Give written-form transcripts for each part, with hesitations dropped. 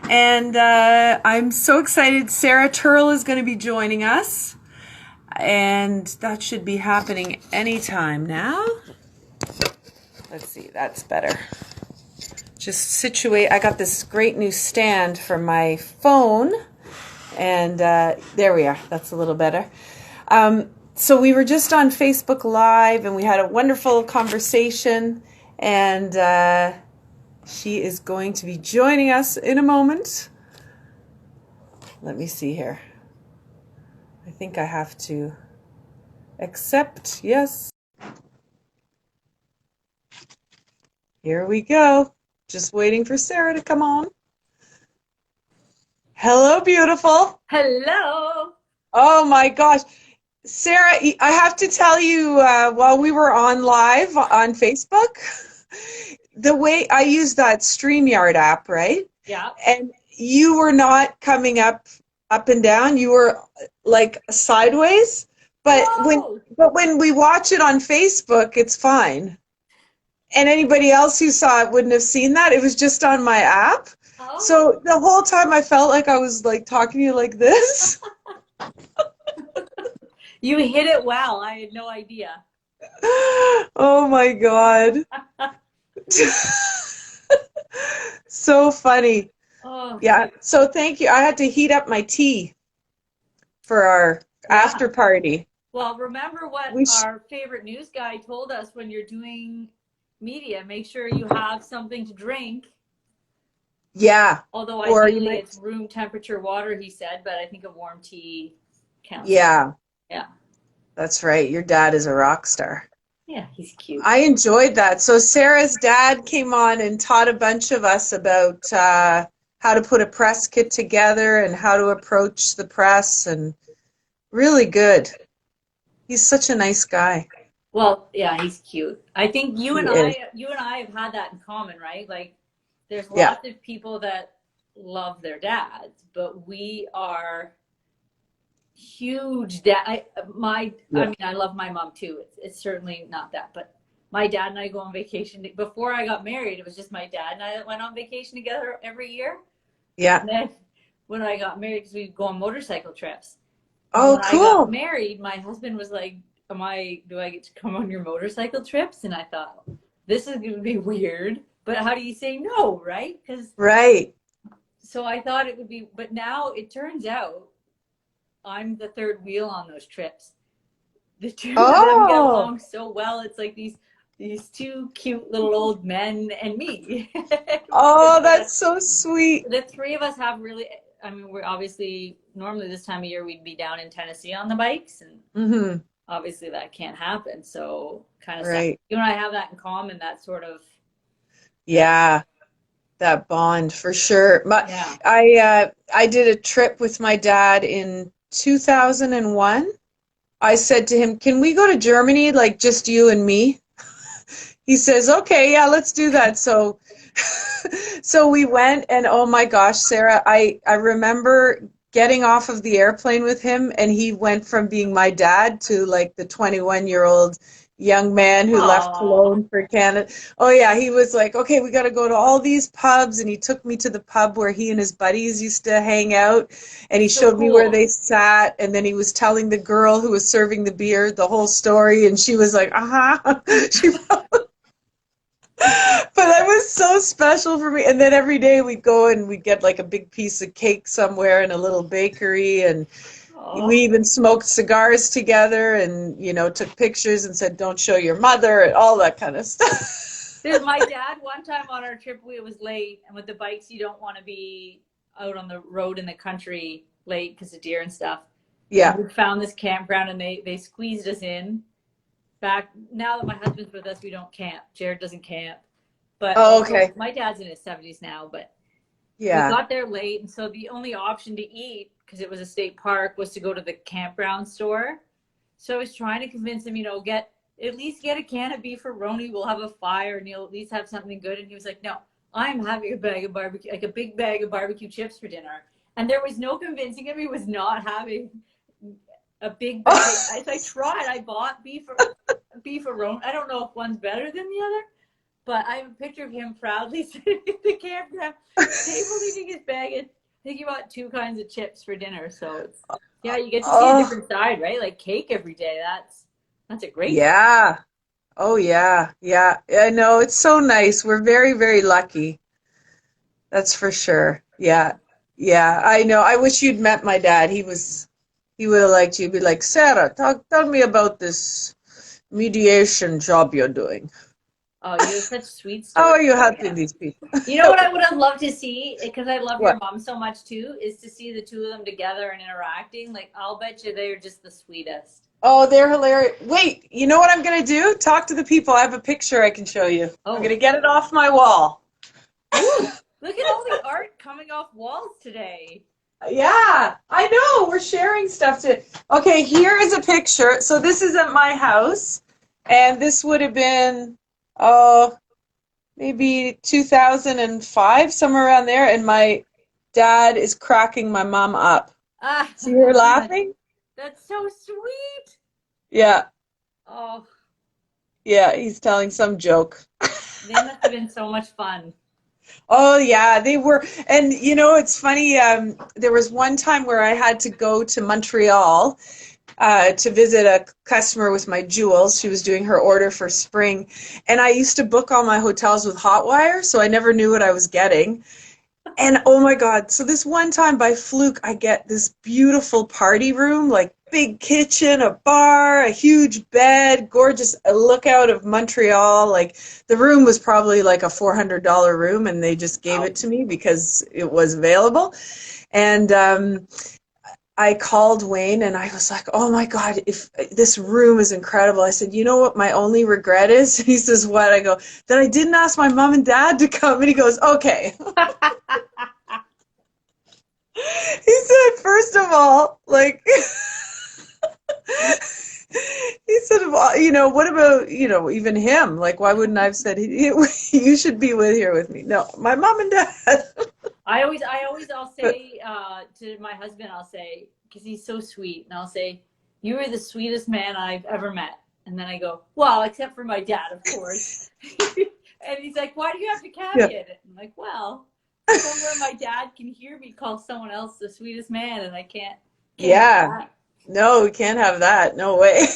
And I'm so excited. Sarah Turl is going to be joining us. And that should be happening anytime now. Let's see, that's better. Just situate. I got this great new stand for my phone. And there we are. That's a little better. So we were just on Facebook Live and we had a wonderful conversation. And she is going to be joining us in a moment. Let me see here. I think I have to accept. Yes. Here we go. Just waiting for Sarah to come on. Hello, beautiful. Hello. Oh my gosh. Sarah, I have to tell you, while we were on live on Facebook, the way I use that StreamYard app, right? Yeah. And you were not coming up and down. You were like sideways. But Whoa. when we watch it on Facebook, it's fine. And anybody else who saw it wouldn't have seen that. It was just on my app. Oh. So the whole time I felt like I was like talking to you like this. You hit it well. I had no idea. Oh my God. So funny. Oh, Yeah. So thank you. I had to heat up my tea for our after party. Well, remember what We our favorite news guy told us when you're doing media. Make sure you have something to drink. Yeah. Although Or you ideally might. it's room temperature water, he said, but I think a warm tea counts. Yeah, Yeah. that's right. Your dad is a rock star. Yeah, he's cute. I enjoyed that. So Sarah's dad came on and taught a bunch of us about how to put a press kit together and how to approach the press, and really good. He's such a nice guy. Well, yeah, he's cute. I think He is. you and I have had that in common, right? Like there's Yeah. lots of people that love their dads, but we are huge dad. I mean, I love my mom too. It's certainly not that, but my dad and I go on vacation. Before I got married, it was just my dad and I that went on vacation together every year. Yeah. And then when I got married, because we'd go on motorcycle trips. And Oh, when I got cool. married, my husband was like, do I get to come on your motorcycle trips? And I thought, this is going to be weird, but how do you say no, right? Because Right. so I thought it would be, but now it turns out I'm the third wheel on those trips. The two of them get Oh. along so well. It's like these two cute little old men and me. Oh, that's so sweet. The three of us have really, I mean, we're obviously normally this time of year we'd be down in Tennessee on the bikes, and Mm-hmm. obviously that can't happen. So kind of sad. Right. You and I have that in common, that sort of, yeah. Yeah, that bond for sure. Yeah. I did a trip with my dad in 2001. I said to him, "Can we go to Germany, like just you and me?" He says, "Okay, yeah, let's do that." So so we went, and oh my gosh, Sarah, I remember getting off of the airplane with him, and he went from being my dad to like the 21-year-old young man who left Oh, Cologne for Canada. Oh yeah, he was like, "Okay, we got to go to all these pubs," and he took me to the pub where he and his buddies used to hang out, and he so showed me where cool. they sat, and then he was telling the girl who was serving the beer the whole story, and she was like, "Uh-huh." She but that was so special for me. And then every day we'd go and we'd get like a big piece of cake somewhere in a little bakery. And we Oh, even smoked cigars together and, took pictures and said, "Don't show your mother," and all that kind of stuff. there's my dad. One time on our trip, it was late, and with the bikes, you don't want to be out on the road in the country late because of deer and stuff. And Yeah. we found this campground, and they squeezed us in. Back now that my husband's with us, we don't camp. Jared doesn't camp, but Oh, also okay. my dad's in his 70s now. But we Yeah. got there late, and so the only option to eat, because it was a state park, was to go to the campground store. So I was trying to convince him, get at least get a can of beef for Roni. We'll have a fire, and you'll at least have something good. And he was like, "No, I'm having a bag of barbecue, like a big bag of barbecue chips for dinner." And there was no convincing him he was not having a big bag. I tried. I bought beef for Roni. I don't know if one's better than the other, But I have a picture of him proudly sitting at the campground table eating his bag. And I think he bought 2 kinds of chips for dinner. So it's, yeah, you get to see a Oh, different side, right? Like cake every day. That's a great thing. yeah. Oh, yeah. Yeah. I know. It's so nice. We're very, very lucky. That's for sure. Yeah. Yeah. I know. I wish you'd met my dad. He would have liked you. He'd be like, Sarah, tell me about this mediation job you're doing. Oh, you have such sweet How stories are you about helping him. these people? You know what I would have loved to see, because I love your What? mom so much too, is to see the 2 of them together and interacting. Like, I'll bet you they're just the sweetest. Oh, they're hilarious. Wait, you know what I'm going to do? Talk to the people. I have a picture I can show you. I'm going Oh, to get it off my wall. ooh, look at all the art coming off walls today. Yeah, I know. We're sharing stuff to. Okay, here is a picture. So this is at my house, and this would have been, oh, maybe 2005, somewhere around there. And my dad is cracking my mom up. Ah, See her laughing? that's so sweet. Yeah, Oh, yeah, he's telling some joke. they must have been so much fun. Oh yeah, they were. And you know, it's funny. There was one time where I had to go to Montreal to visit a customer with my jewels. She was doing her order for spring, and I used to book all my hotels with Hotwire, so I never knew what I was getting. And oh my God, so this one time by fluke, I get this beautiful party room, like big kitchen, a bar, a huge bed, gorgeous lookout of Montreal. Like the room was probably like a $400 room, and they just gave Wow. it to me because it was available. And I called Wayne and I was like, oh my God, if this room is incredible. I said, you know what my only regret is? And he says, what? I go, that I didn't ask my mom and dad to come. And he goes, okay. He said, first of all, like, he said, well, you know, what about, you know, even him? Like, why wouldn't I have said, you should be here with me? No, my mom and dad. I'll say to my husband, I'll say, because he's so sweet, and I'll say, you are the sweetest man I've ever met. And then I go, well, except for my dad, of course. And he's like, why do you have to Yeah. caveat it? I'm like, well, somewhere my dad can hear me call someone else the sweetest man, and I can't have Yeah. that. No, we can't have that. No way.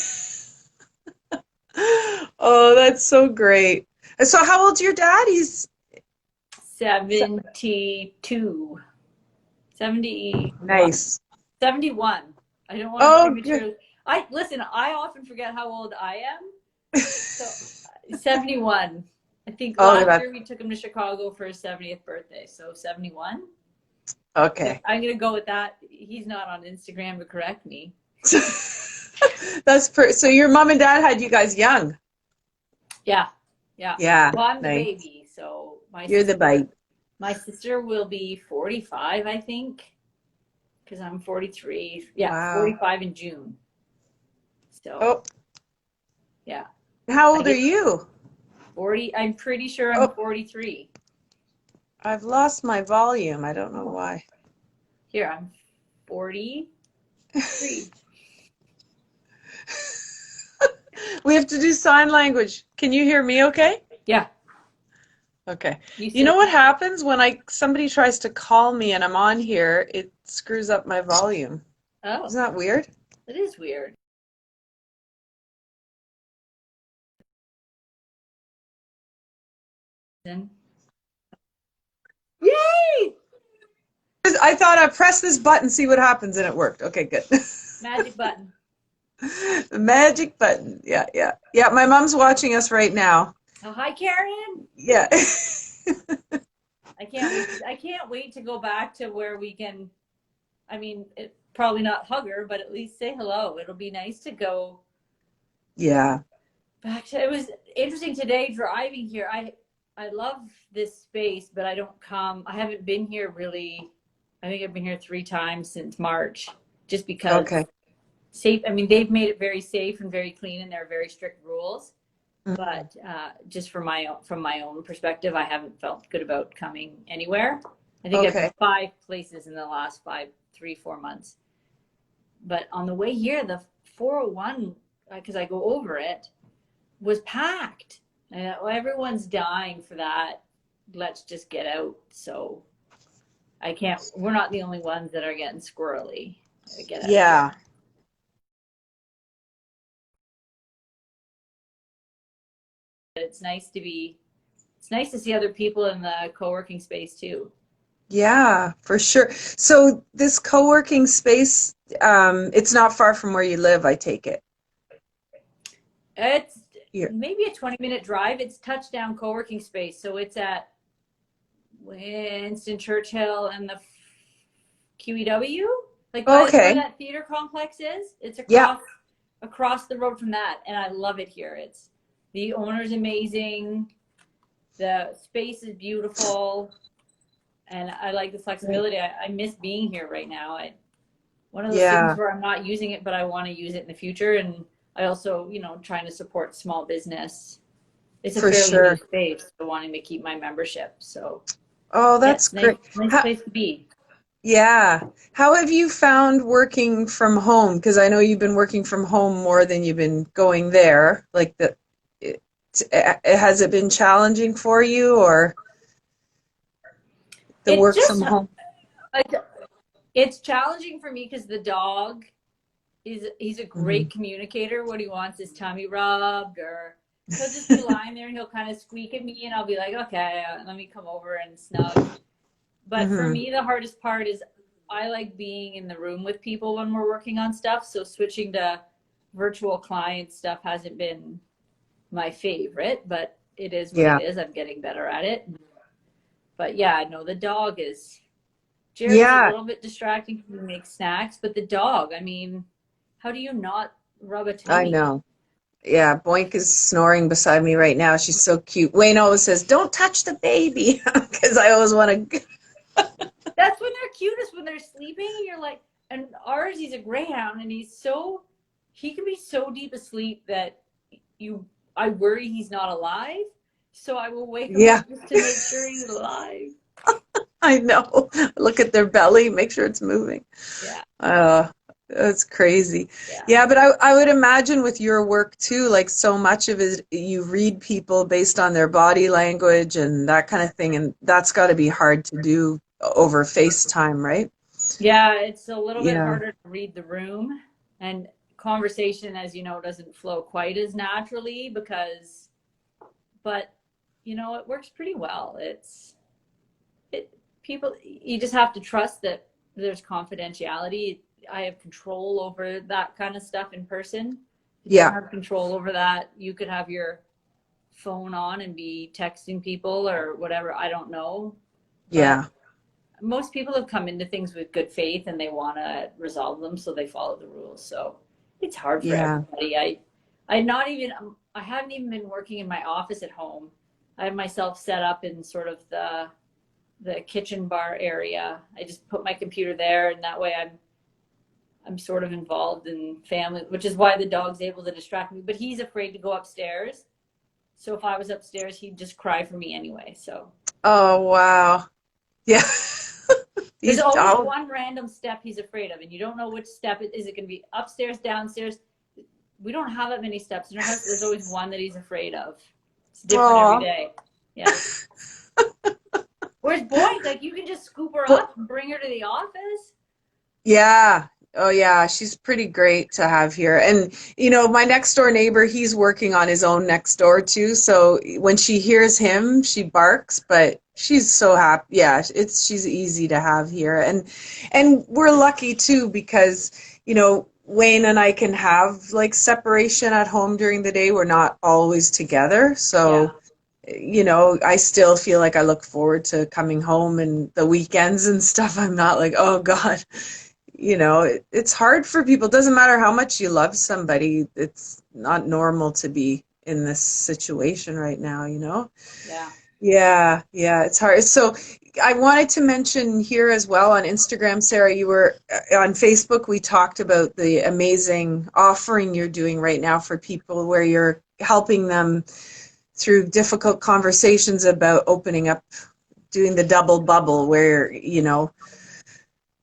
Oh, that's so great. And so how old's your dad? He's 72, 70, what? nice. 71. I don't want to Oh, good. prematurely. I often forget how old I am. So 71. I think Oh, last that's year we took him to Chicago for his 70th birthday. So 71. okay. I'm going to go with that. He's not on Instagram to correct me. So your mom and dad had you guys young. Yeah. Yeah. Yeah, Well, I'm the nice. baby. So You're the bite. my sister will be 45, I think, because I'm 43. Yeah, Wow. 45 in June. So, Oh, yeah. how I old are get you? 40. I'm pretty sure I'm Oh, 43. I've lost my volume. I don't know Oh, why. here, I'm 43. We have to do sign language. Can you hear me okay? Yeah. Okay. You You said, know what happens when somebody tries to call me and I'm on here, it screws up my volume. oh, Isn't that weird? that is weird. Then, yay! I thought I'd press this button, see what happens, and it worked. Okay, good. Magic button. The magic button. Yeah, yeah. Yeah, my mom's watching us right now. Oh, hi, Karen. Yeah. I can't wait. I can't wait to go back to where we can. I mean, probably not hug her, but at least say hello. It'll be nice to go Yeah. back to. It was interesting today driving here. I love this space, but I don't come. I haven't been here really. I think I've been here 3 times since March, just because Okay. safe. I mean, they've made it very safe and very clean, and there are very strict rules. Mhm. But just from my own perspective, I haven't felt good about coming anywhere. I think I've been Okay. 5 places in the last 4 months. But on the way here, the 401, because I go over it, was packed. Well, everyone's dying for that. Let's just get out. So I can't, we're not the only ones that are getting squirrely. Get out of here. Yeah. It's nice to see other people in the co-working space too. Yeah, for sure. So this co-working space, it's not far from where you live, I take it. It's Here. maybe a 20-minute drive. It's touchdown co-working space. So it's at Winston Churchill and the QEW, like by where Okay. that theater complex is. It's Yeah. across the road from that, and I love it here. It's the owner's amazing. The space is beautiful, and I like the Right. flexibility. I miss being here right now. One of those things Yeah, where I'm not using it, but I want to use it in the future. And I also, trying to support small business. It's a for fairly new sure. space, so wanting to keep my membership. So Oh, yeah, that's it's nice, great. nice How, place to be. yeah. How have you found working from home? Because I know you've been working from home more than you've been going there. Like it, has it been challenging for you or the It work just from home? like it's challenging for me because the dog he's a Hmm. great communicator. What he wants is tummy rubbed, or he'll just be lying there and he'll kind of squeak at me, and I'll be like, okay, let me come over and snug. But for Hmm. me, the hardest part is I like being in the room with people when we're working on stuff. So switching to virtual client stuff hasn't been my favorite, but it is what it Yeah. is. I'm getting better at it. But yeah, no, the dog is Jared's a Yeah, little bit distracting when he makes snacks, but the dog, I mean, how do you not rub a I tummy? know. Yeah, Boink is snoring beside me right now. She's so cute. Wayne always says, "Don't touch the baby," because I always want to. That's when they're cutest, when they're sleeping, and you're like, and ours, he's a greyhound, and he can be so deep asleep that you, I worry he's not alive. So I will wake him Yeah, up just to make sure he's alive. I know. Look at their belly, make sure it's moving. Yeah, Uh, that's crazy. yeah. Yeah, but I would imagine with your work too, like so much of it, you read people based on their body language and that kind of thing, and that's got to be hard to do over FaceTime, right? Yeah, it's a little bit Yeah, harder to read the room, and conversation, as you know, doesn't flow quite as naturally but it works pretty well. It people, you just have to trust that there's confidentiality. I have control over that kind of stuff in person. If you don't yeah, have control over that, you could have your phone on and be texting people or whatever. I don't know. But yeah, most people have come into things with good faith and they want to resolve them, so they follow the rules. So it's hard for yeah, everybody. I haven't even been working in my office at home. I have myself set up in sort of the kitchen bar area. I just put my computer there, and that way I'm sort of involved in family, which is why the dog's able to distract me. But he's afraid to go upstairs. So if I was upstairs, he'd just cry for me anyway. So Oh, wow. Yeah. there's He's always oh, one random step he's afraid of, and you don't know which step it is. It going to be upstairs, downstairs? We don't have that many steps in our house. There's always one that he's afraid of. It's different every oh. day. Yeah. Whereas boys, like you can just scoop her Well, up and bring her to the office. yeah. Oh, yeah. She's pretty great to have here. And, my next door neighbor, he's working on his own next door too. So when she hears him, she barks, but she's so happy. Yeah, she's easy to have here. And we're lucky too because, Wayne and I can have like separation at home during the day. We're not always together. Yeah. So, I still feel like I look forward to coming home and the weekends and stuff. I'm not like, oh God, it's hard for people. It doesn't matter how much you love somebody. It's not normal to be in this situation right now. Yeah. Yeah, yeah, it's hard. So I wanted to mention here as well on Instagram, Sarah, you were on Facebook. We talked about the amazing offering you're doing right now for people where you're helping them through difficult conversations about opening up, doing the double bubble where,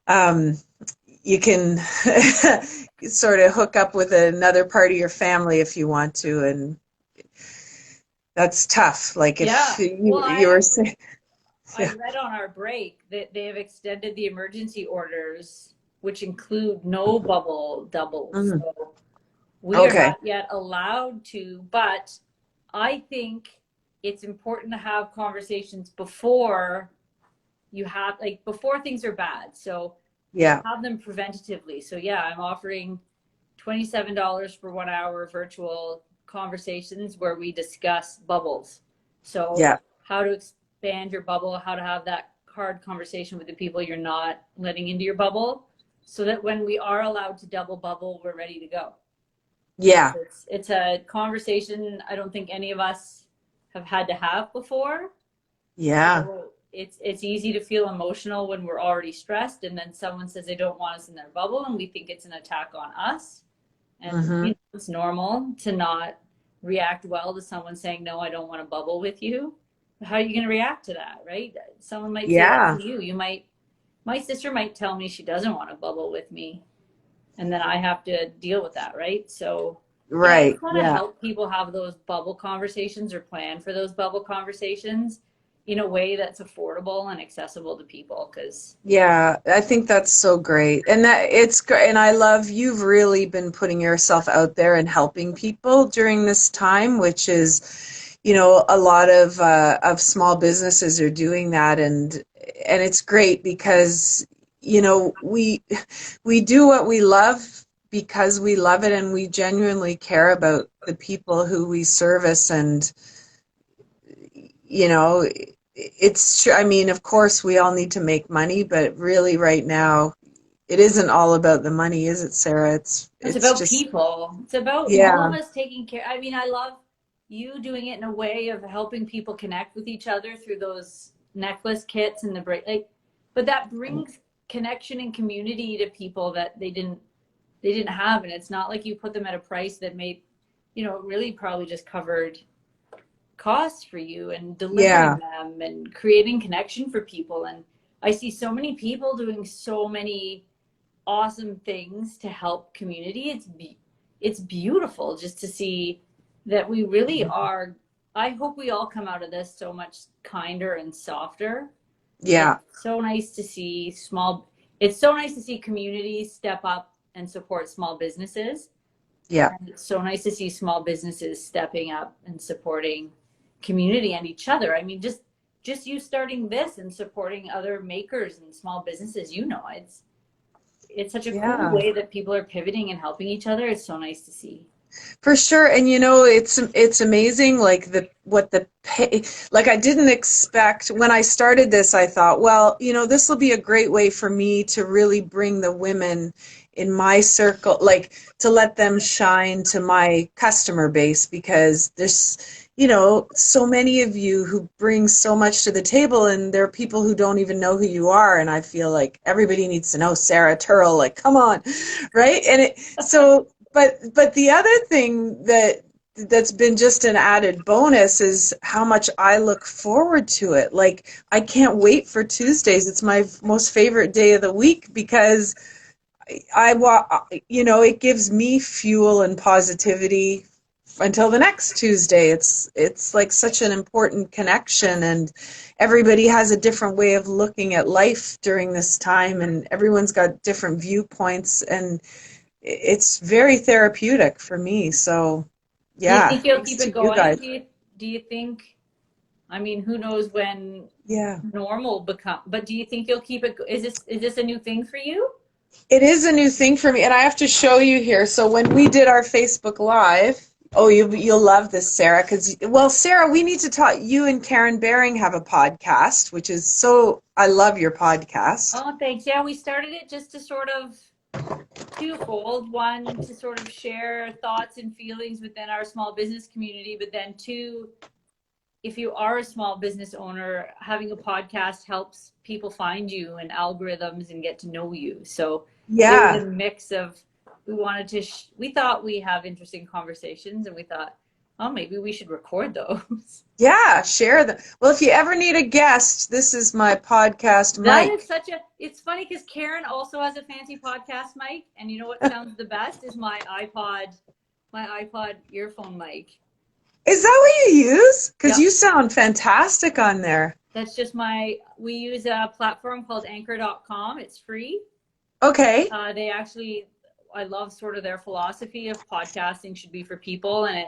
um, you can sort of hook up with another part of your family if you want to. And that's tough. Like if Yeah. Well, you were saying, I yeah. read on our break that they have extended the emergency orders, which include no bubble doubles. Mhm. So we are Okay. not yet allowed to, but I think it's important to have conversations before you have, like, before things are bad. So Yeah. have them preventatively. So yeah, I'm offering $27 for 1 hour virtual conversations where we discuss bubbles. So Yeah. how to expand your bubble, how to have that hard conversation with the people you're not letting into your bubble, so that when we are allowed to double bubble, we're ready to go. Yeah. It's a conversation I don't think any of us have had to have before. Yeah. So it's easy to feel emotional when we're already stressed, and then someone says they don't want us in their bubble, and we think it's an attack on us. And Hmm. it's normal to not react well to someone saying, no, I don't want to bubble with you. How are you going to react to that, right? Someone might say that Yeah. to you. My sister might tell me she doesn't want to bubble with me, and then I have to deal with that, right? So yeah, I Right. just want to Yeah. help people have those bubble conversations or plan for those bubble conversations in a way that's affordable and accessible to people. Because Yeah, I think that's so great. And that it's great. And I love you've really been putting yourself out there and helping people during this time, which is, a lot of small businesses are doing that, and it's great because, we do what we love because we love it and we genuinely care about the people who we service. And you know, it's true. I mean, of course, we all need to make money, but really, right now, it isn't all about the money, is it, Sarah? it's It's about just, people. It's about all yeah, of us taking care. I mean, I love you doing it in a way of helping people connect with each other through those necklace kits and the break. Like, but that brings connection and community to people that they didn't have, and it's not like you put them at a price that made, really probably just covered costs for you and delivering yeah, them and creating connection for people. And I see so many people doing so many awesome things to help community. It's beautiful just to see that we really are. I hope we all come out of this so much kinder and softer. And yeah, it's so nice to see communities step up and support small businesses. yeah, And it's so nice to see small businesses stepping up and supporting community and each other. I mean, just you starting this and supporting other makers and small businesses, it's such a cool yeah. way that people are pivoting and helping each other. It's so nice to see. For sure. And it's amazing like the what the pay like I didn't expect when I started this. I thought, well, this will be a great way for me to really bring the women in my circle, like to let them shine to my customer base, because there's so many of you who bring so much to the table, and there are people who don't even know who you are, and I feel like everybody needs to know Sarah Turl, like, come on, right? And it so but the other thing that's been just an added bonus is how much I look forward to it. Like, I can't wait for Tuesdays. It's my most favorite day of the week because it gives me fuel and positivity until the next Tuesday. It's like such an important connection, and everybody has a different way of looking at life during this time, and everyone's got different viewpoints, and it's very therapeutic for me. So, Do you yeah, think you'll thanks keep to it you going? guys. Do you think, I mean, who knows when Yeah. normal become, but do you think you'll keep it? Is this a new thing for you? It is a new thing for me, and I have to show you here. So when we did our Facebook Live, oh, you'll love this, Sarah, because, well, Sarah, we need to talk. You and Karen Baring have a podcast, which is so, I love your podcast. Oh, thanks. Yeah, we started it just to sort of twofold. One, to sort of share thoughts and feelings within our small business community, but then two, if you are a small business owner, having a podcast helps people find you and algorithms and get to know you. So it was Yeah. a mix of, we thought we have interesting conversations, and we thought, oh, maybe we should record those. Yeah, share them. Well, if you ever need a guest, this is my podcast That is mic. it's funny because Karen also has a fancy podcast mic, and you know what sounds the best is my iPod earphone mic. Is that what you use? Because Yep. you sound fantastic on there. That's just we use a platform called anchor.com. It's free. Okay. They actually, I love sort of their philosophy of podcasting should be for people, and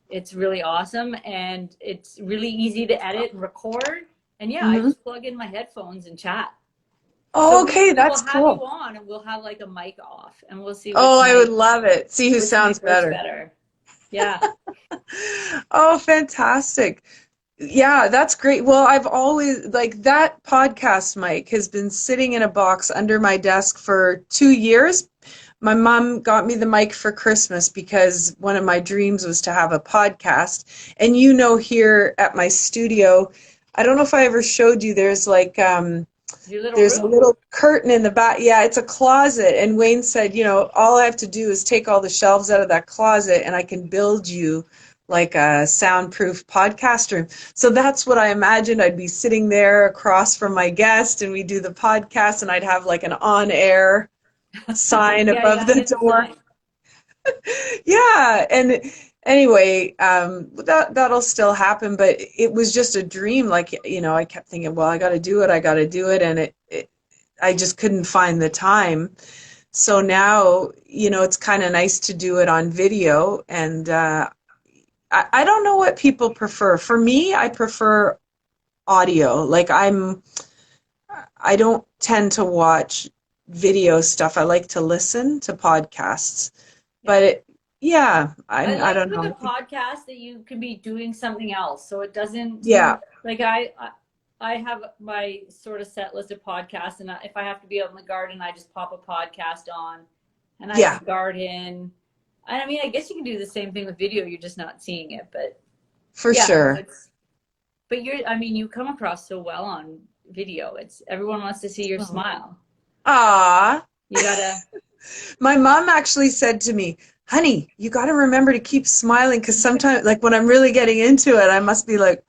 it's really awesome, and it's really easy to edit and record. And yeah, I Mm-hmm. just plug in my headphones and chat. So Oh, okay, we will that's have you cool. on, and we'll have like a mic off, and we'll see Oh, I would love it. See who which mic sounds works better. better. Yeah. Oh, fantastic. Yeah, that's great. Well, I've always like that podcast mic has been sitting in a box under my desk for 2 years. My mom got me the mic for Christmas because one of my dreams was to have a podcast. And here at my studio, I don't know if I ever showed you, there's like Your little there's a room. little curtain in the back. Yeah, it's a closet. And Wayne said, all I have to do is take all the shelves out of that closet and I can build you like a soundproof podcast room. So that's what I imagined. I'd be sitting there across from my guest and we do the podcast and I'd have like an on-air sign Yeah, you above gotta the get the door. sign. Yeah, and anyway, that'll still happen, but it was just a dream. Like, I kept thinking, well, I got to do it, and I just couldn't find the time. So now, it's kind of nice to do it on video, and I don't know what people prefer. For me, I prefer audio. Like I don't tend to watch video stuff. I like to listen to podcasts. Yeah. But yeah, I I like don't with a know. podcast that you can be doing something else. So it doesn't Yeah, like I have my sort of set list of podcasts, and if I have to be out in the garden, I just pop a podcast on, and I yeah, can garden. And I mean, I guess you can do the same thing with video. You're just not seeing it, but for yeah, no, sure. it's. But I mean, you come across so well on video. It's everyone wants to see your Oh. smile. Ah, You gotta. my mom actually said to me, honey, you got to remember to keep smiling because sometimes, like when I'm really getting into it, I must be like,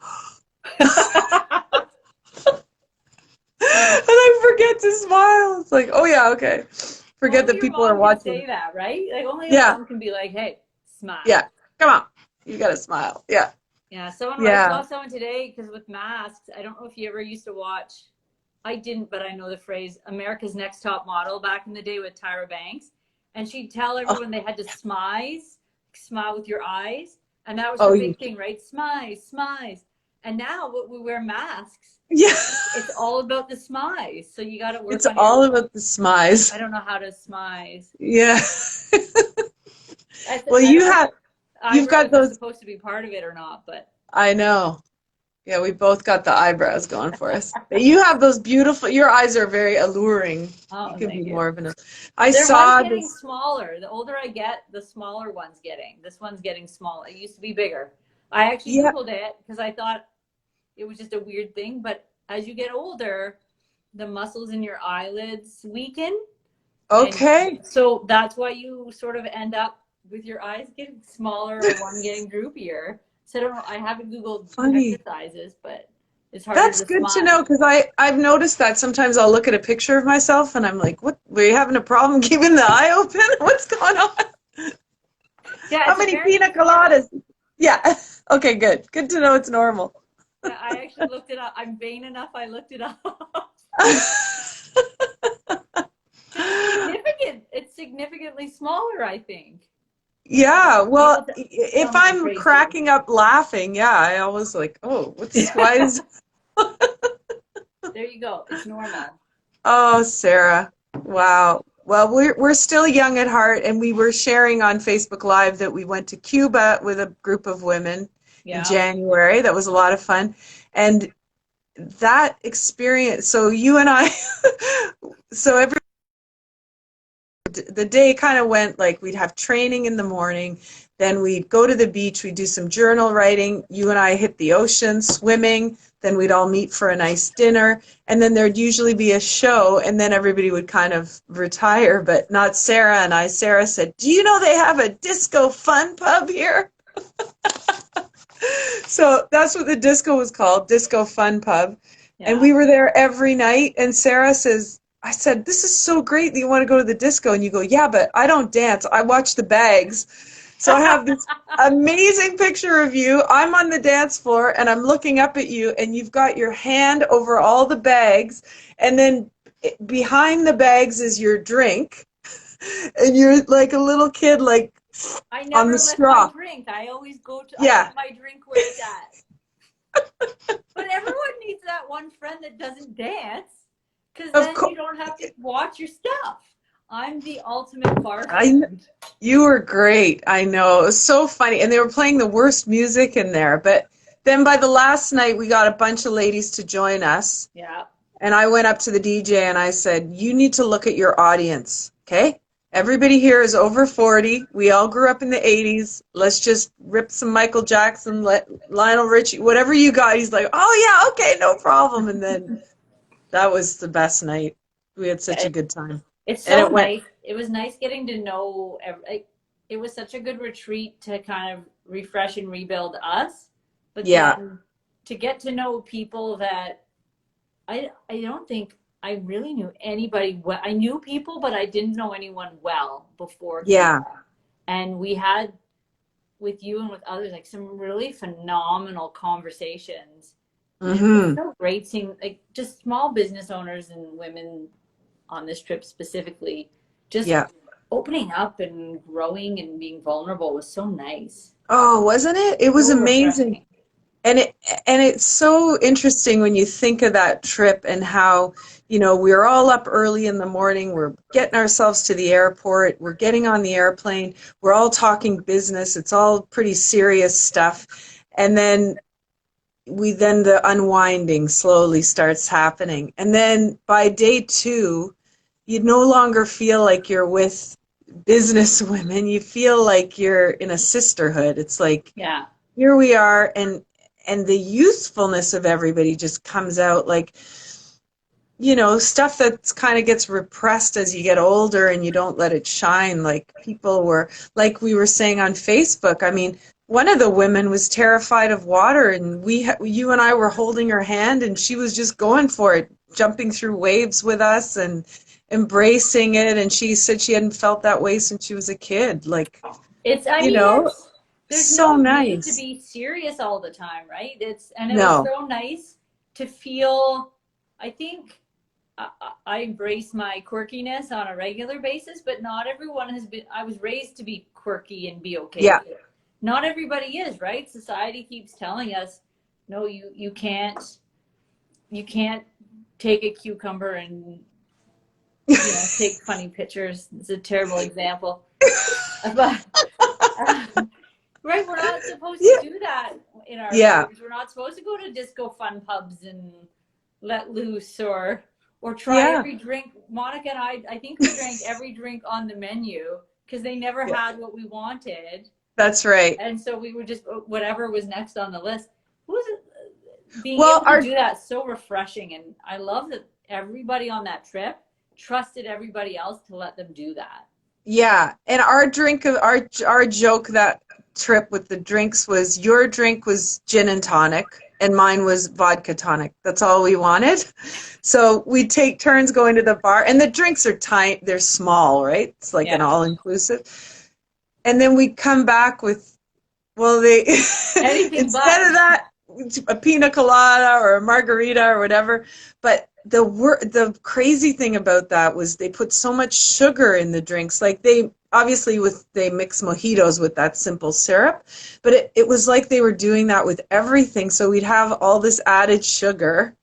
and I forget to smile. It's like, oh yeah, okay. Forget Only that your people are mom can watching. say that, right? Like only a Yeah, mom can be like, "Hey, smile." yeah. Come on, you got to smile. Yeah, Yeah, I yeah. saw someone today because with masks, I don't know if you ever used to watch. I didn't, but I know the phrase "America's Next Top Model" back in the day with Tyra Banks, and she'd tell Oh, everyone they had to smile with your eyes, and that was her oh, you. big thing, right? Smize. And now we wear masks. Yeah, It's all about the smize, so you got to work it's on all your. about the smiles. I don't know how to smize. Yeah. Well, I don't know if you've got eyebrows are those. supposed to be part of it or not, but I know. Yeah, we both got the eyebrows going for us. But you have those beautiful, your eyes are very alluring. You oh, could be thank you. more of an, I Mine's saw getting this. smaller. The older I get, the smaller one's getting. This one's getting smaller. It used to be bigger. I actually Yeah, Googled it because I thought it was just a weird thing. But as you get older, the muscles in your eyelids weaken. And okay. so that's why you sort of end up with your eyes getting smaller or one getting droopier. So I don't know. I haven't Googled Funny. exercises, but it's harder That's to good to know smile. because I've noticed that sometimes I'll look at a picture of myself and I'm like, what, were you having a problem keeping the eye open? What's going on? Yeah, How it's many apparently pina it's normal. coladas? Yeah. Okay, good. Good to know it's normal. Yeah, I actually looked it up. I'm vain enough. I looked it up. It's significant. It's signitigantly smaller, I think. I don't Yeah, know. People well, tell if me I'm I'm crazy. cracking up laughing, yeah, I always like, oh, why is, There you go. It's normal. oh, Sarah, Yeah. wow. Well, we're still young at heart, and we were sharing on Facebook Live that we went to Cuba with a group of women in Yeah. January. That was a lot of fun, and that experience. So you and I, so every the day kind of went like we'd have training in the morning, then we'd go to the beach, we'd do some journal writing, you and I hit the ocean, swimming, then we'd all meet for a nice dinner, and then there'd usually be a show, and then everybody would kind of retire, but not Sarah and I. Sarah said, do you know they have a disco fun pub here? So that's what the disco was called, Disco Fun Pub. And Yeah. we were there every night. And Sarah says, I said, this is so great that you want to go to the disco. And you go, yeah, but I don't dance. I watch the bags. So I have this amazing picture of you. I'm on the dance floor and I'm looking up at you, and you've got your hand over all the bags, and then behind the bags is your drink, and you're like a little kid, like I on never the left my straw. drink. I always go to, I Yeah, put my drink where it's at. But everyone needs that one friend that doesn't dance, because of then you course. don't have to watch your stuff. I'm the ultimate bar I friend. You were great. I know. It was so funny. And they were playing the worst music in there. But then by the last night, we got a bunch of ladies to join us. Yeah. And I went up to the DJ and I said, you need to look at your audience, okay? Everybody here is over 40. We all grew up in the 80s. Let's just rip some Michael Jackson, Lionel Richie, whatever you got. He's like, oh, yeah, okay, no problem. And then that was the best night. We had such a good time. It's And so it went, nice. It was nice getting to know, like, it was such a good retreat to kind of refresh and rebuild us, but yeah, then to get to know people that I don't think I really knew anybody well. I knew people, but I didn't know anyone well before yeah. Cuba. And we had, with you and with others, like some really phenomenal conversations. And it was Mm-hmm. so great seeing like just small business owners and women on this trip specifically, just Yeah. opening up and growing and being vulnerable was so nice. Oh, wasn't it? It was So amazing. refreshing. And it's so interesting when you think of that trip and how, we're all up early in the morning, we're getting ourselves to the airport, we're getting on the airplane, we're all talking business, it's all pretty serious stuff. And then the unwinding slowly starts happening. And then by day 2, you no longer feel like you're with business women. You feel like you're in a sisterhood. It's like, Yeah. here we are, and the youthfulness of everybody just comes out, like, stuff that kind of gets repressed as you get older and you don't let it shine. Like people were, like we were saying on Facebook, I mean, one of the women was terrified of water, and you and I were holding her hand, and she was just going for it, jumping through waves with us and embracing it. And she said she hadn't felt that way since she was a kid. Like, I you mean, know, there's so no need to nice. be serious all the time, right? And it was No. so nice to feel, I think I embrace my quirkiness on a regular basis, but not everyone has been, I was raised to be quirky and be okay Yeah. with it. Not everybody is, right? Society keeps telling us, no, you can't take a cucumber and take funny pictures. It's a terrible example, but right, we're not supposed to Yeah. do that in our Yeah. lives. We're not supposed to go to disco fun pubs and let loose or try Yeah. every drink. Monica and I think we drank every drink on the menu because they never Yeah. had what we wanted. That's right. And so we would just, whatever was next on the list. Who's being Well, able to do that, so refreshing. And I love that everybody on that trip trusted everybody else to let them do that. yeah, and our joke that trip with the drinks was, your drink was gin and tonic and mine was vodka tonic. That's all we wanted. So we take turns going to the bar, and the drinks are tiny, they're small, right? It's like an Yeah. all-inclusive. And then we come back with, well, they Anything instead but. of that, a pina colada or a margarita or whatever. But the crazy thing about that was they put so much sugar in the drinks. Like they obviously they mix mojitos with that simple syrup, but it was like they were doing that with everything. So we'd have all this added sugar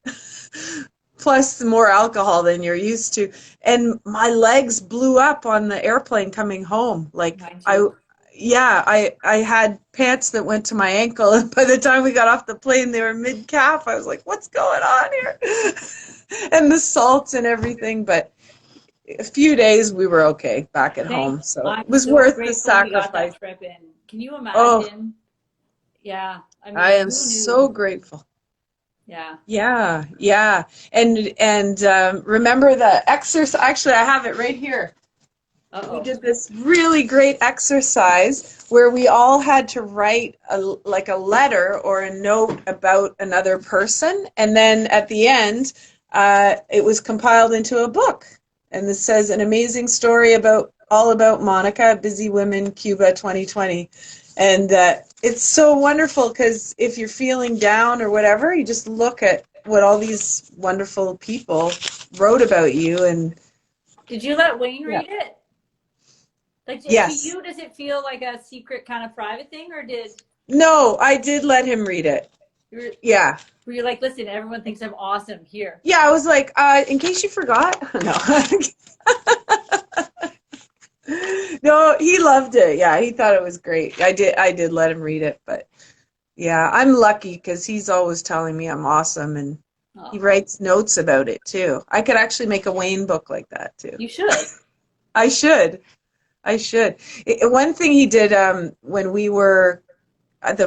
plus more alcohol than you're used to. And my legs blew up on the airplane coming home. Like Mine too. I had pants that went to my ankle, and by the time we got off the plane, they were mid-calf. I was like, what's going on here? And the salts and everything, but a few days we were okay back at home, so I'm it was so worth the grateful we got sacrifice. that trip in. Can you Oh, imagine? Yeah. I I mean, am who so knew? grateful. Yeah. Yeah, yeah. And remember the exercise, actually I have it right here. We Uh-oh. did this really great exercise where we all had to write like a letter or a note about another person, and then at the end, it was compiled into a book. And this says an amazing story about all about Monica, Busy Women Cuba 2020. And it's so wonderful because if you're feeling down or whatever, you just look at what all these wonderful people wrote about you. And Did you let Wayne yeah. read it? Like, to Yes. you, does it feel like a secret kind of private thing, or No, I did let him read it. were, Yeah. were you like, listen, everyone thinks I'm awesome here? Yeah, I was like, in case you forgot. No. No, he loved it. Yeah, he thought it was great. I did let him read it, but yeah, I'm lucky because he's always telling me I'm awesome, and he Oh, writes notes about it too. I could actually make a Wayne book like that too. you should. I should. I should. One thing he did when we were at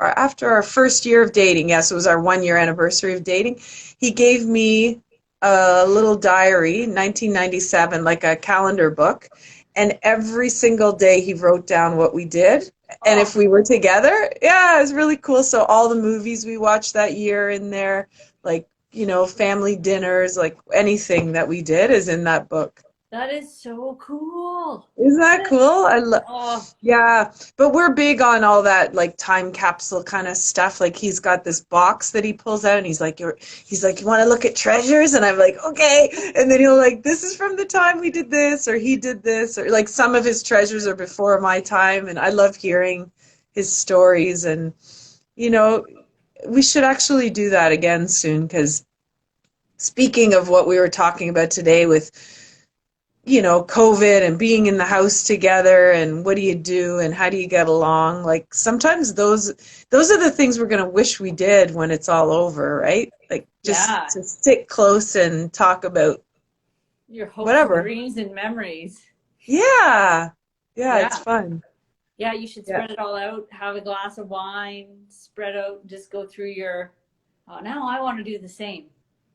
after our first year of dating, yes, it was our 1 year anniversary of dating, he gave me a little diary, 1997, like a calendar book, and every single day he wrote down what we did. And Oh, if we were together, yeah, it was really cool. So all the movies we watched that year in there, like, family dinners, like anything that we did is in that book. that is so cool. Isn't that cool? Oh, Yeah, but we're big on all that like time capsule kind of stuff. Like he's got this box that he pulls out and he's like, you want to look at treasures? And I'm like, okay. And then he'll like, this is from the time we did this or he did this, or like some of his treasures are before my time. And I love hearing his stories. And, you know, we should actually do that again soon because speaking of what we were talking about today with COVID and being in the house together and what do you do and how do you get along? Like sometimes those are the things we're going to wish we did when it's all over, right? Like just yeah. to sit close and talk about Your hopes and whatever. dreams and memories. Yeah. Yeah, it's Yeah. fun. Yeah, you should Yeah. spread it all out, have a glass of wine, spread out, just go through oh, now I want to do the same.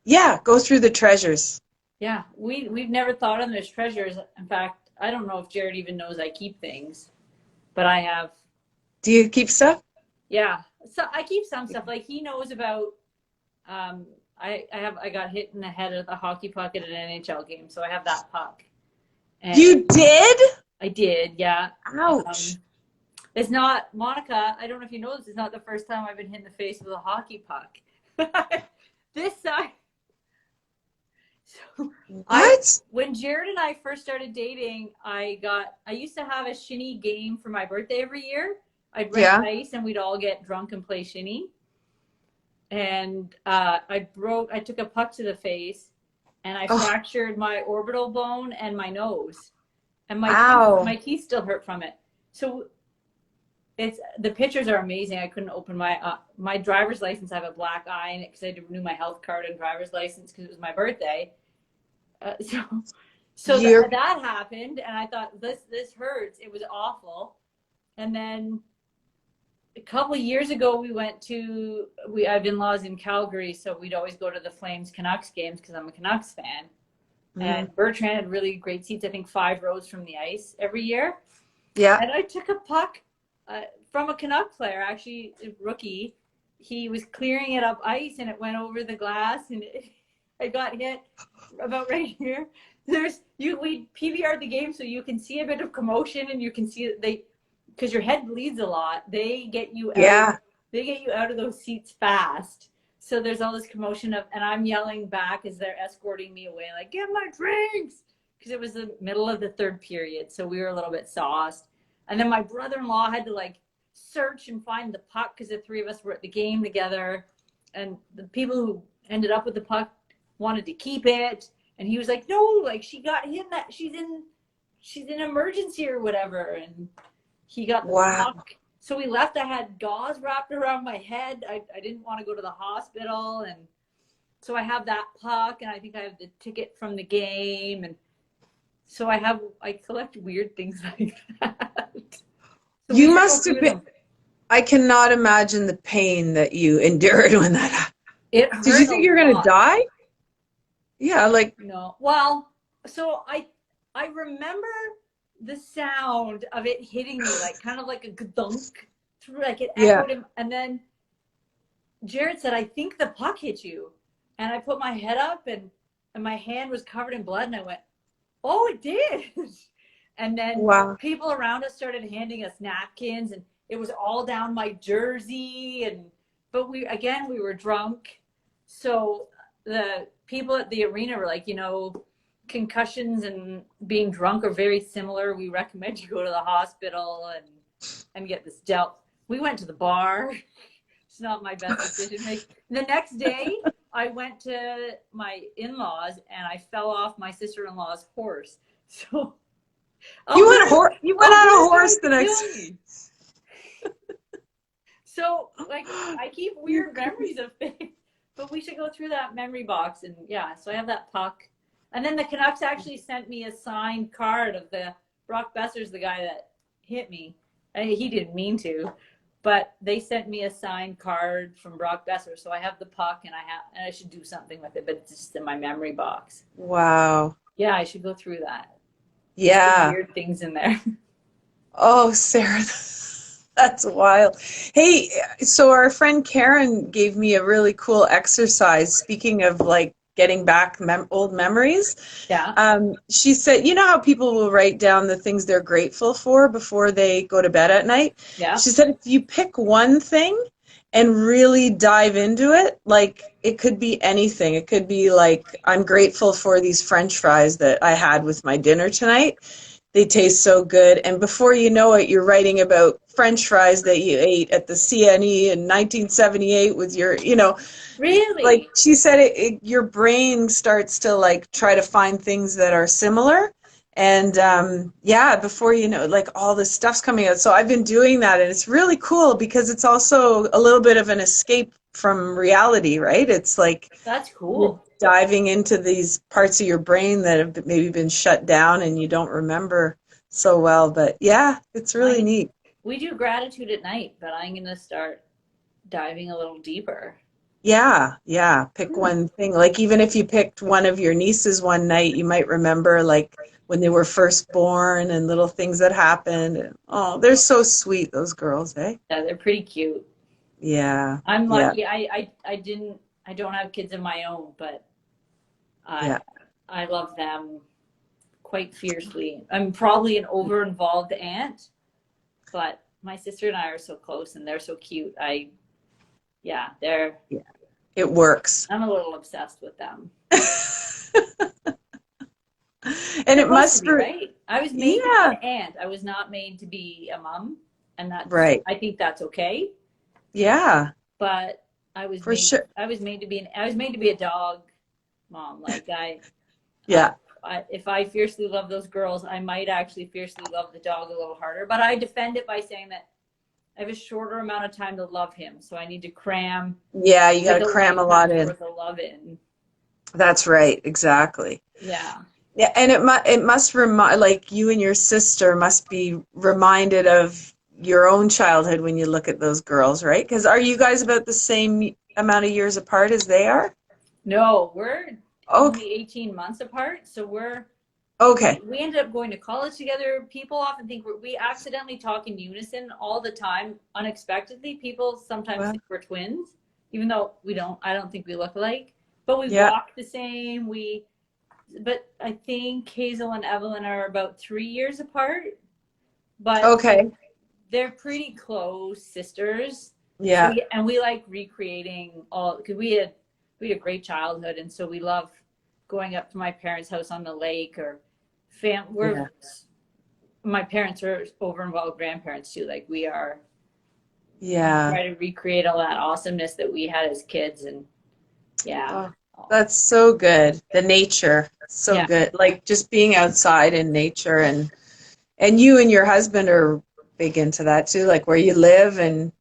Yeah, go through the treasures. Yeah, we've never thought of them as treasures. In fact, I don't know if Jared even knows I keep things, but I have. Do you keep stuff? Yeah, so I keep some stuff. Like he knows about. I got hit in the head with a hockey puck at an NHL game, so I have that puck. And You did? I did, yeah. Ouch. It's not Monica. I don't know if you know this. It's not the first time I've been hit in the face with a hockey puck. This side. So What? when Jared and I first started dating, I used to have a shinny game for my birthday every year. I'd rent Yeah. ice and we'd all get drunk and play shinny. And I took a puck to the face and I fractured my orbital bone and my nose. And my teeth still hurt from it. So the pictures are amazing. I couldn't open my driver's license. I have a black eye in it because I had to renew my health card and driver's license because it was my birthday. So that happened, and I thought this hurts. It was awful. And then a couple of years ago, we have in-laws in Calgary, so we'd always go to the Flames Canucks games because I'm a Canucks fan. And Bertrand had really great seats, I think 5 rows from the ice every year. Yeah. And I took a puck from a Canuck player, actually a rookie. He was clearing it up ice and it went over the glass and I got hit about right here. We PVR'd the game so you can see a bit of commotion and you can see because your head bleeds a lot. They get you out. Yeah. They get you out of those seats fast. So there's all this commotion and I'm yelling back as they're escorting me away, like, get my drinks. Because it was the middle of the 3rd period. So we were a little bit sauced. And then my brother-in-law had to like search and find the puck because the 3 of us were at the game together. And the people who ended up with the puck wanted to keep it. And he was like, no, like she got hit that she's in emergency or whatever. And he got the puck. So we left. I had gauze wrapped around my head. I didn't want to go to the hospital. And so I have that puck and I think I have the ticket from the game. And so I collect weird things like that. So you must have been, I cannot imagine the pain that you endured when that happened. It hurt. Did you think you're going to die? Yeah, like. No. Well, so I remember the sound of it hitting me, like kind of like a dunk, like it echoed him. And then Jared said, I think the puck hit you. And I put my head up and my hand was covered in blood and I went, oh, it did. And then Wow. people around us started handing us napkins, and it was all down my jersey. But we were drunk. So the people at the arena were like, concussions and being drunk are very similar. We recommend you go to the hospital and get this dealt. We went to the bar. It's not my best decision make. The next day, I went to my in-laws and I fell off my sister-in-law's horse. So You went on a horse the next. kill me. So like I keep weird memories of things, but we should go through that memory box. And yeah, so I have that puck. And then the Canucks actually sent me a signed card of Brock Besser's the guy that hit me. He didn't mean to, but they sent me a signed card from Brock Besser. So I have the puck and I should do something with it, but it's just in my memory box. Wow. Yeah, I should go through that. Yeah. Weird things in there. Oh, Sarah, that's wild. Hey, so our friend Karen gave me a really cool exercise. Speaking of like getting back old memories, Yeah. she said, you know how people will write down the things they're grateful for before they go to bed at night? Yeah. She said if you pick one thing and really dive into it, like it could be anything. It could be like, I'm grateful for these French fries that I had with my dinner tonight. They taste so good. And before you know it, you're writing about French fries that you ate at the CNE in 1978 with your, Really? like she said, your brain starts to like try to find things that are similar. And yeah, before you know, like all this stuff's coming out. So I've been doing that, and it's really cool because it's also a little bit of an escape from reality, right? It's like That's you're cool. diving into these parts of your brain that have maybe been shut down and you don't remember so well. But yeah, it's really neat. We do gratitude at night, but I'm going to start diving a little deeper. Yeah. Pick one thing. Like even if you picked one of your nieces one night, you might remember like when they were first born and little things that happened. And, oh, they're so sweet, those girls, eh? Yeah, they're pretty cute. Yeah. I'm Yeah. lucky. I don't have kids of my own, but Yeah. I love them quite fiercely. I'm probably an over-involved aunt, but my sister and I are so close and they're so cute. Yeah. It works. I'm a little obsessed with them. And it must be, right? I was made to Yeah. be an aunt. I was not made to be a mom, and that's Right. I think that's okay. Yeah. But I was For made. sure. I was made to be a dog mom. Like Yeah. if I fiercely love those girls, I might actually fiercely love the dog a little harder. But I defend it by saying that I have a shorter amount of time to love him, so I need to cram. Yeah, you got like to cram a lot in. worth of love in. That's right. Exactly. Yeah. Yeah, and it must remind, like you and your sister must be reminded of your own childhood when you look at those girls, right? Because are you guys about the same amount of years apart as they are? No, we're Okay. only 18 months apart, so Okay. we ended up going to college together. People often think we accidentally talk in unison all the time, unexpectedly. People sometimes think we're twins, even though we don't. I don't think we look alike, but we walk the same. But I think Hazel and Evelyn are about 3 years apart. But Okay. they're pretty close sisters. Yeah. So we like recreating all, because we had a great childhood, and so we love going up to my parents' house on the lake, or my parents are over-involved grandparents too. Like we are. Yeah. Try to recreate all that awesomeness that we had as kids, and yeah. Oh, that's so good. The nature, so good. Like just being outside in nature, and you and your husband are big into that too, like where you live and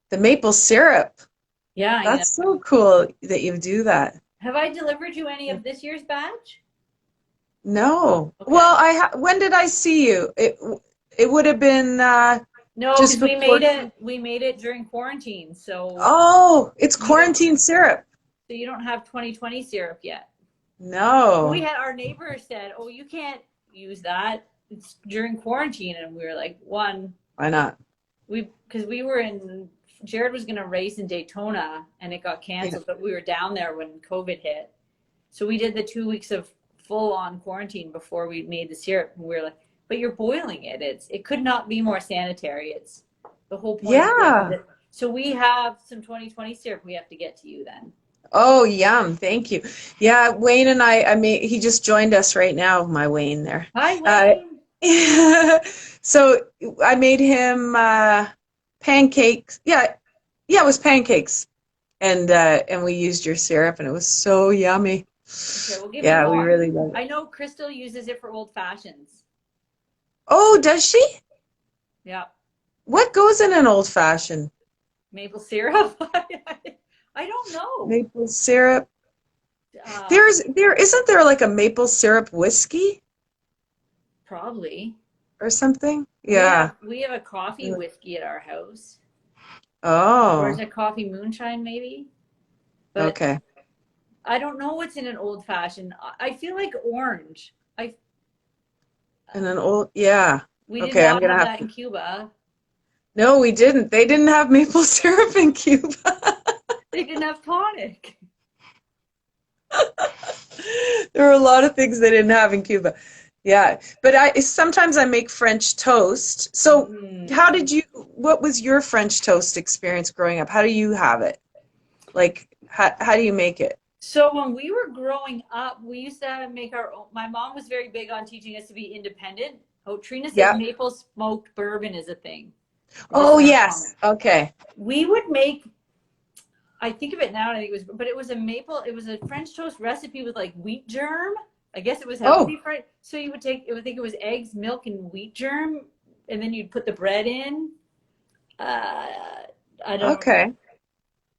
the maple syrup. Yeah. That's so cool that you do that. Have I delivered you any of this year's batch? No. Okay. Well, when did I see you? It would have been no, just because before. we made it during quarantine. So Oh, it's quarantine syrup. So you don't have 2020 syrup yet. No. We had our neighbor said, "Oh, you can't use that. It's during quarantine." And we were like, why not? Because Jared was going to race in Daytona and it got canceled, but we were down there when COVID hit. So we did the 2 weeks of full on quarantine before we made the syrup. And we were like, but you're boiling it. It could not be more sanitary. It's the whole point of this. Yeah. So we have some 2020 syrup we have to get to you then. Oh, yum. Thank you. Yeah, Wayne and I mean, he just joined us right now, my Wayne there. Hi, Uh, Wayne. so I made him pancakes. Yeah, yeah, it was pancakes. And we used your syrup and it was so yummy. Okay, we'll give you Yeah, we all. really love it. I know Crystal uses it for old fashions. Oh, does she? Yeah, What goes in an old fashioned? maple syrup. I don't know. Maple syrup. Uh, There isn't there like a maple syrup whiskey Probably. or something? We Yeah. have we have a coffee whiskey at our house. Or is Oh, it coffee moonshine maybe? But okay. I don't know what's in an old fashioned. I feel like orange. And an old, yeah. We did Okay, I'm not gonna have have that in to. Cuba. No, we didn't. They didn't have maple syrup in Cuba. They didn't have tonic. There were a lot of things they didn't have in Cuba. Yeah, but I sometimes I make French toast. So, how Mm. did you, what was your French toast experience growing up? How do you have it? Like, how do you make it? So when we were growing up, we used to make our own. My mom was very big on teaching us to be independent. Oh, Trina says Yeah. maple smoked bourbon is a thing. It just Oh, sounds common. yes. Okay. We would make, I think of it now, and I think it was a maple, it was a French toast recipe with like wheat germ. I guess it was Oh, healthy for it. So you would take, I would think it was eggs, milk, and wheat germ, and then you'd put the bread in. Uh, I don't know. okay.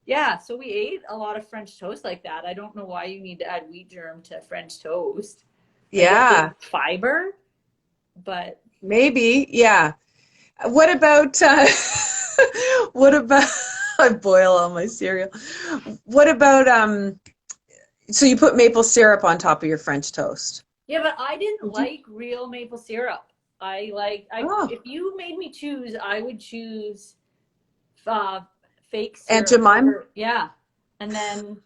Yeah, so we ate a lot of French toast like that. I don't know why you need to add wheat germ to French toast. I guess Yeah, it's fiber, but maybe. Yeah. What about what about I boil all my cereal. What about so you put maple syrup on top of your French toast? yeah, but I didn't Did you? like real maple syrup. I Oh, if you made me choose, I would choose uh, fake Aunt syrup Jemima? over, yeah. And then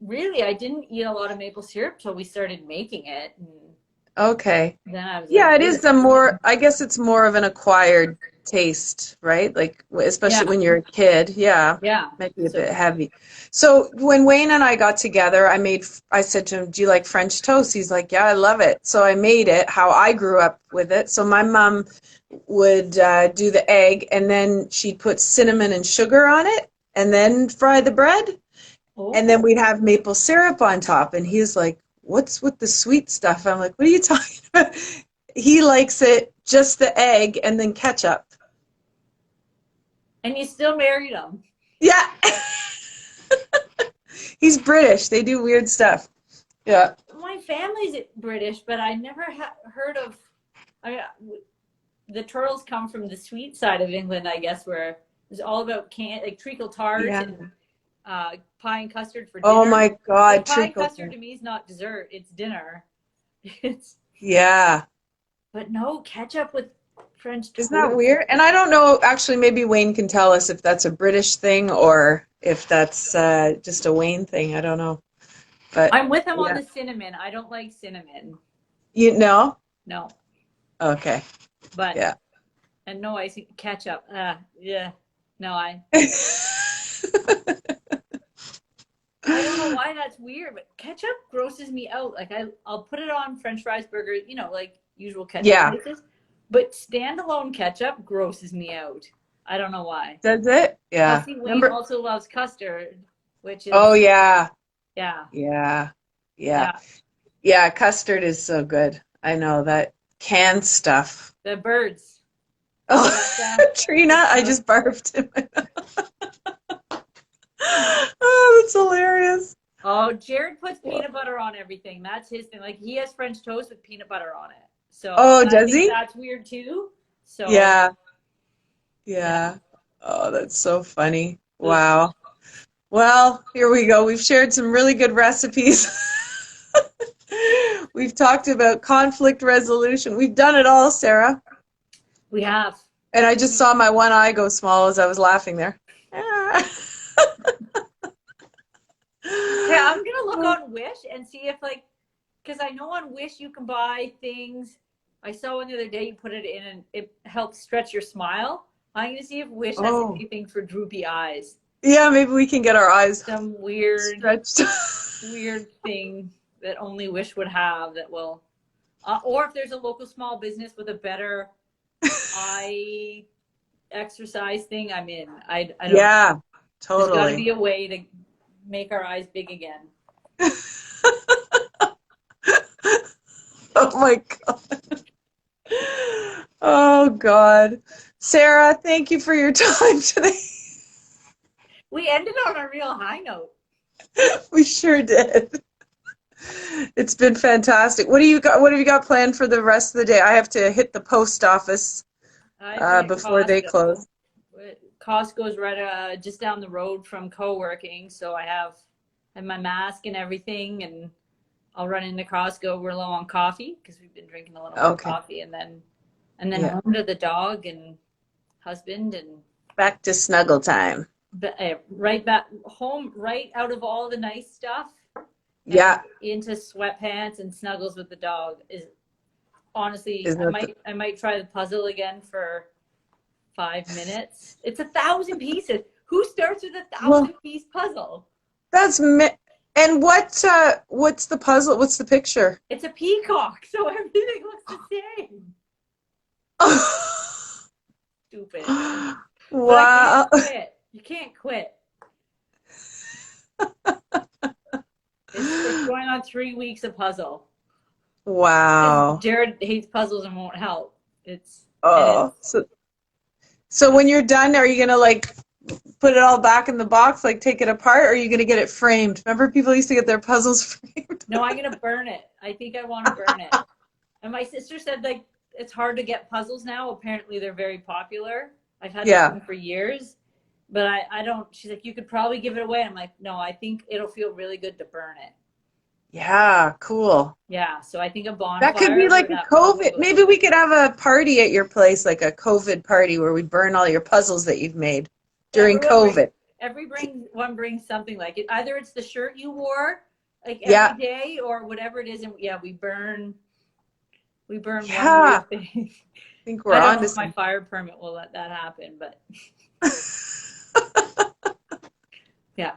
really, I didn't eat a lot of maple syrup till we started making it. And Okay. then I was like, Yeah, it ooh. is the more, I guess it's more of an acquired taste, right? Like, especially Yeah, when you're a kid. Yeah, yeah. might be a So, bit heavy. So when Wayne and I got together, I said to him, "Do you like French toast?" He's like, "Yeah, I love it." So I made it how I grew up with it. So my mom would do the egg, and then she'd put cinnamon and sugar on it, and then fry the bread. And then oh. we'd have maple syrup on top. And he's like, "What's with the sweet stuff?" I'm like, "What are you talking about?" He likes it just the egg and then ketchup. And you still married him. Yeah. He's British. They do weird stuff. Yeah. My family's British, but I never heard of. I mean, the Turtles come from the sweet side of England, I guess, where it's all about like treacle tart Yeah. and pie and custard for Oh dinner. my Like God, pie and treacle. custard to me is not dessert; it's dinner. It's Yeah. but no ketchup with French Isn't that toast. weird? And I don't know, actually, maybe Wayne can tell us if that's a British thing or if that's just a Wayne thing. I don't know. But I'm with him on yeah. the cinnamon. I don't like cinnamon. You know? No, Okay. but Yeah. and no, I see ketchup. Yeah, no, I don't know why that's weird, but ketchup grosses me out. Like I'll put it on French fries, burger, like usual ketchup Yeah. places. But standalone ketchup grosses me out. I don't know why. Does it? Now, Yeah. see, Wayne Remember? also loves custard, which Oh, is yeah. yeah, Yeah. Yeah. yeah. Yeah. Custard is so good. I know that canned stuff. The birds. Oh, Alexa, Trina, I Alexa. just barfed in my mouth. Oh, that's hilarious. Oh, Jared puts Well, peanut butter on everything. That's his thing. Like he has French toast with peanut butter on it. So oh, I does think he? that's weird too. So Yeah. yeah. Yeah. Oh, that's so funny. Ugh. Wow. Well, here we go. We've shared some really good recipes. We've talked about conflict resolution. We've done it all, Sarah. We have. And I just saw my one eye go small as I was laughing there. Okay, I'm gonna look on Wish and see if because I know on Wish you can buy things I saw one the other day. You put it in, and it helps stretch your smile. I'm gonna see if Wish has Oh, anything for droopy eyes. yeah, maybe we can get our eyes Some weird, stretched. weird thing that only Wish would have that will, or if there's a local small business with a better eye exercise thing, I'm in. I don't know. Yeah, There's got to totally. be a way to make our eyes big again. Oh my God. Oh God. Sarah, thank you for your time today. We ended on a real high note. We sure did. It's been fantastic. What do you got? What have you got planned for the rest of the day? I have to hit the post office I have to hit before they Costco. close. Costco's right just down the road from co-working, so I have my mask and everything, and I'll run into Costco. We're low on coffee because we've been drinking a little more Okay. coffee, and then Yeah. home to the dog and husband, and Back to snuggle time. right back home, right out of all the nice stuff, Yeah. into sweatpants and snuggles with the dog is honestly. Isn't it I might try the puzzle again for 5 minutes. It's 1,000 pieces. Who starts with a well, 1,000-piece puzzle? that's and what's the puzzle? What's the picture? It's a peacock, so everything looks the same. Stupid. But I Wow. can't quit. You can't quit. It's going on 3 weeks of puzzle. Wow. Jared hates puzzles and won't help. It's Oh. So when you're done, are you gonna like put it all back in the box, like take it apart, or are you gonna get it framed? Remember people used to get their puzzles framed? no, I'm gonna burn it. I think I want to burn it. And my sister said like it's hard to get puzzles now. Apparently they're very popular. I've had this one for years, but I don't. She's like, you could probably give it away. I'm like, no, I think it'll feel really good to burn it. Yeah, cool. Yeah, so I think a bonfire. That could be like a COVID. Maybe we could have a party at your place, like a COVID party where we burn all your puzzles that you've made during COVID. Everyone brings something like it. Either it's the shirt you wore like every day or whatever it is, and we burn one weird thing. I think we're I don't on know to if my some. fire permit will let that happen, but yeah.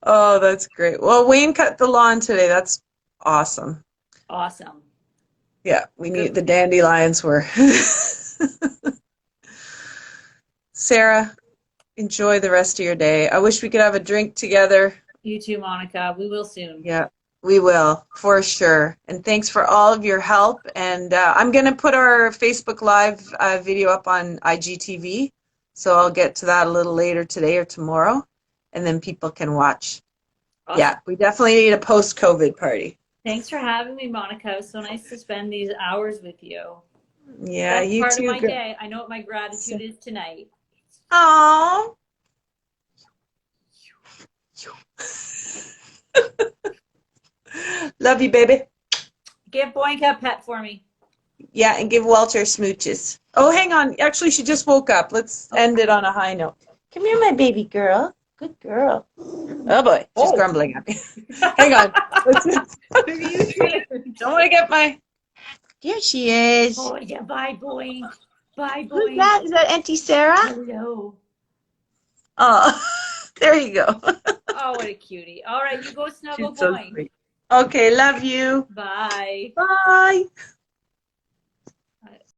Oh, that's great. Well, Wayne cut the lawn today. That's awesome. Awesome. Yeah, we need the dandelions were. Sarah, enjoy the rest of your day. I wish we could have a drink together. You too, Monica. We will soon. Yeah, we will, for sure. And thanks for all of your help. And I'm going to put our Facebook Live video up on IGTV. So I'll get to that a little later today or tomorrow. And then people can watch. Awesome. Yeah, we definitely need a post-COVID party. Thanks for having me, Monica. It was so nice to spend these hours with you. Yeah, That's you part too. of my day. I know what my gratitude is tonight. Aww. Love you, baby. Give Boinka a pet for me. Yeah, and give Walter smooches. Oh, hang on. Actually, she just woke up. Let's end it on a high note. Come here, my baby girl. Good girl. Oh, boy. She's grumbling at me. Hang on. Don't want to get my... There she is. Oh, yeah. Bye, Boink. Bye, Boink. Who's that? Is that Auntie Sarah? Hello. Oh, there you go. Oh, what a cutie. All right, you go snuggle Boink. Okay, love you. Bye. Bye.